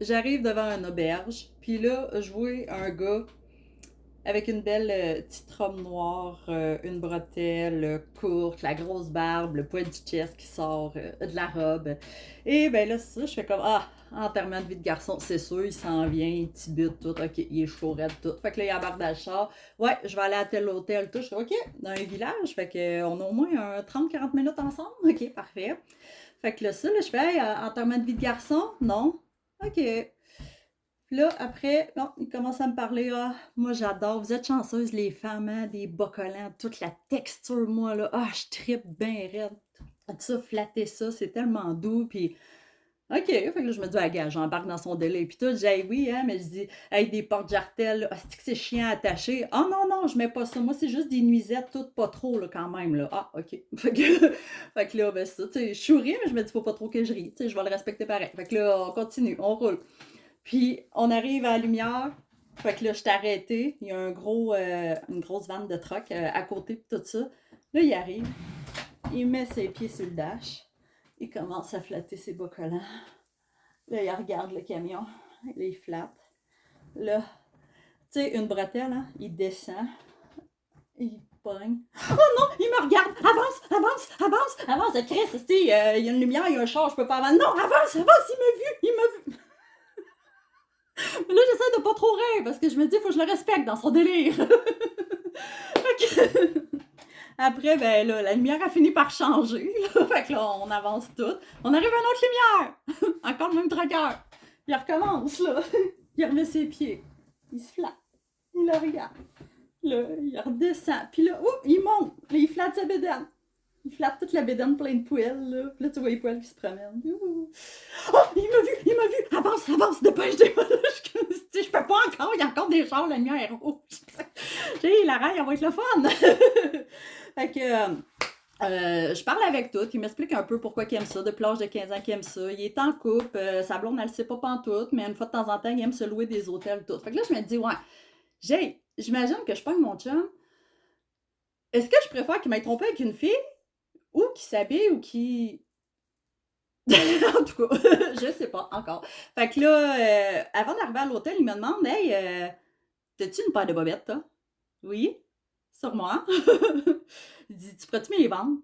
j'arrive devant une auberge, puis là, je vois un gars avec une belle petite robe noire, une bretelle courte, la grosse barbe, le poil du chest qui sort de la robe. Et ben là, c'est ça, je fais comme, ah, enterrement de vie de garçon, c'est sûr, il s'en vient, il tibute tout, ok, il est chaud raide tout. Fait que là, il embarque dans le char, ouais, je vais aller à tel hôtel, tout. Je fais, ok, dans un village, fait que on a au moins un 30-40 minutes ensemble, ok, parfait. Fait que là, ça, là, je fais, hey, enterrement de vie de garçon, non, ok. Puis là, après, bon, il commence à me parler. Ah, moi, j'adore. Vous êtes chanceuses, les femmes, hein, des bas collants, toute la texture, moi, là. Ah, je tripe bien raide. Tout ça, flatter ça, c'est tellement doux. Puis, OK. Fait que là, je me dis, ah, gars, j'embarque dans son délai. Puis tout, je dis, hey, oui, hein, mais je dis, hey, des portes jartelles, ah, c'est chiant à attacher. Ah, non, non, je mets pas ça. Moi, c'est juste des nuisettes, toutes pas trop, là, quand même, là. Ah, OK. Fait que là, ben, ça, tu sais, je souris, mais je me dis, faut pas trop que je rie. Tu sais, je vais le respecter pareil. Fait que là, on continue, on roule. Puis, on arrive à la lumière. Fait que là, je t'ai arrêté. Il y a une grosse vanne de truck à côté de tout ça. Là, il arrive. Il met ses pieds sur le dash. Il commence à flatter ses bas collants. Là, il regarde le camion. Là, il flatte. Là, tu sais, une bretelle, hein, il descend. Il pogne. Oh non, il me regarde. Avance, avance, avance, avance. Chris, il y a une lumière, il y a un char, je peux pas avancer. Non, avance, avance, il m'a vu, il m'a vu. Mais là, j'essaie de pas trop rire parce que je me dis, il faut que je le respecte dans son délire. Après, ben là, la lumière a fini par changer. Là. Fait que là, on avance tout. On arrive à une autre lumière. Encore le même traqueur. Il recommence, là. Il remet ses pieds. Il se flatte. Il le regarde. Là, il redescend. Puis là, il monte. Là, il flatte sa bédaine. Il flatte toute la bédaine pleine de poêles, là. Puis là, tu vois les poêles qui se promènent. Oh, il m'a vu, il m'a vu. Avance, avance, dépêche-toi. Je peux pas encore, il y a encore des chars, la lumière est rouge. J'ai la raille, elle va être le fun. Fait que je parle avec tout, il m'explique un peu pourquoi il aime ça, depuis l'âge de 15 ans qu'il aime ça. Il est en couple, sa blonde, elle le sait pas pantoute, mais une fois de temps en temps, il aime se louer des hôtels, tout. Fait que là, je me dis, ouais, j'imagine que je pogne mon chum. Est-ce que je préfère qu'il m'ait trompé avec une fille ou qu'il s'habille ou qu'il. En tout cas, je sais pas encore. Fait que là, avant d'arriver à l'hôtel, il me demande, hey, t'as-tu une paire de bobettes, toi? Oui, sur moi. Il dit, tu pourrais-tu me les vendre?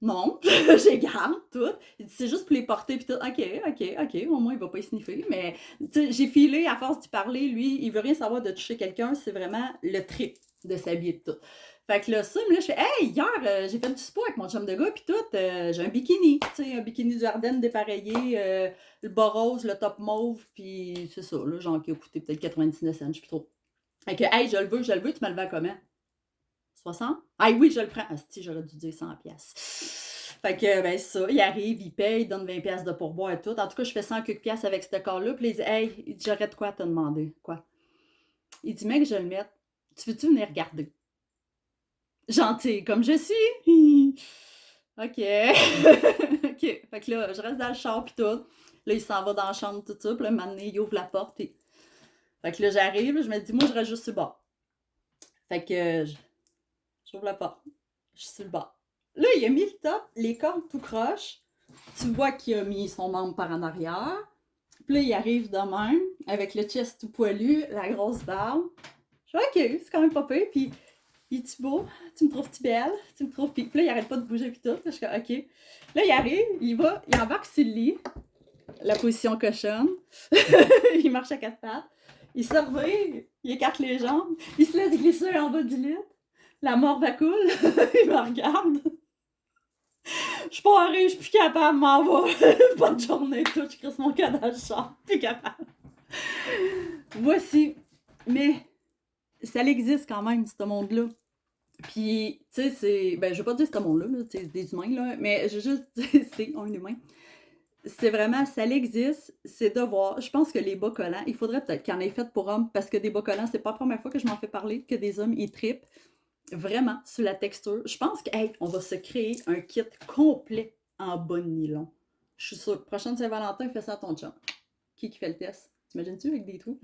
Non, j'ai garde tout. Il dit, c'est juste pour les porter, puis tout. Ok, ok, ok, au moins il va pas y sniffer. Mais j'ai filé à force d'y parler, lui, il veut rien savoir de toucher quelqu'un, c'est vraiment le trip de s'habiller de tout. Fait que là, ça, mais là, je fais, hey, hier, j'ai fait du sport avec mon chum de gars, puis tout, j'ai un bikini, tu sais, un bikini du Ardennes dépareillé, le bas rose, le top mauve, puis c'est ça, là, genre qui a coûté peut-être 99 cents, je sais plus trop. Fait que, hey, je le veux, tu me le vends comment? 60? Ah oui, je le prends. Ah, si, j'aurais dû dire 100 pièces. Fait que, ben, ça, il arrive, il paye, il donne 20 pièces de pourboire et tout. En tout cas, je fais 100 quelques pièces avec ce corps-là. Puis il dit, hey, j'aurais de quoi à te demander. Quoi? Il dit, mec, je le mette. Tu veux-tu venir regarder? Gentil, comme je suis. OK. OK. Fait que là, je reste dans le char pis tout. Là, il s'en va dans la chambre, tout ça. Puis là, maintenant, il ouvre la porte. Et... Fait que là, j'arrive, je me dis, moi, je reste juste sur le bord. Fait que j'ouvre la porte. Je suis sur le bord. Là, il a mis le top, les cordes tout croche. Tu vois qu'il a mis son membre par en arrière. Puis là, il arrive de même, avec le chest tout poilu, la grosse barbe. Je fais, OK, c'est quand même pas pire. Puis, il est-tu beau? Tu me trouves-tu belle? Tu me trouves... Puis là, il arrête pas de bouger, puis tout. Je suis OK. Là, il arrive, il embarque sur le lit, la position cochonne. Il marche à quatre pattes. Il se revient, il écarte les jambes. Il se laisse glisser en bas du lit. La morve à coule. Il me regarde. Je suis pas je suis plus capable, m'en va. Bonne journée, tout. Je crisse mon cas dans le char. Plus capable. Voici. Mais ça existe quand même, ce monde-là. Puis, tu sais, c'est. Ben, je veux pas dire ce monde-là, là, tu sais, des humains, là. Mais je veux juste dire, c'est un humain. C'est vraiment, ça existe, c'est de voir. Je pense que les bas collants, il faudrait peut-être qu'il y en ait fait pour hommes, parce que des bas collants, c'est pas la première fois que je m'en fais parler, que des hommes, ils tripent vraiment sur la texture. Je pense que, hey, on va se créer un kit complet en bas de nylon. Je suis sûre. Prochaine Saint-Valentin, fais ça à ton chum. Qui fait le test? T'imagines-tu avec des trous?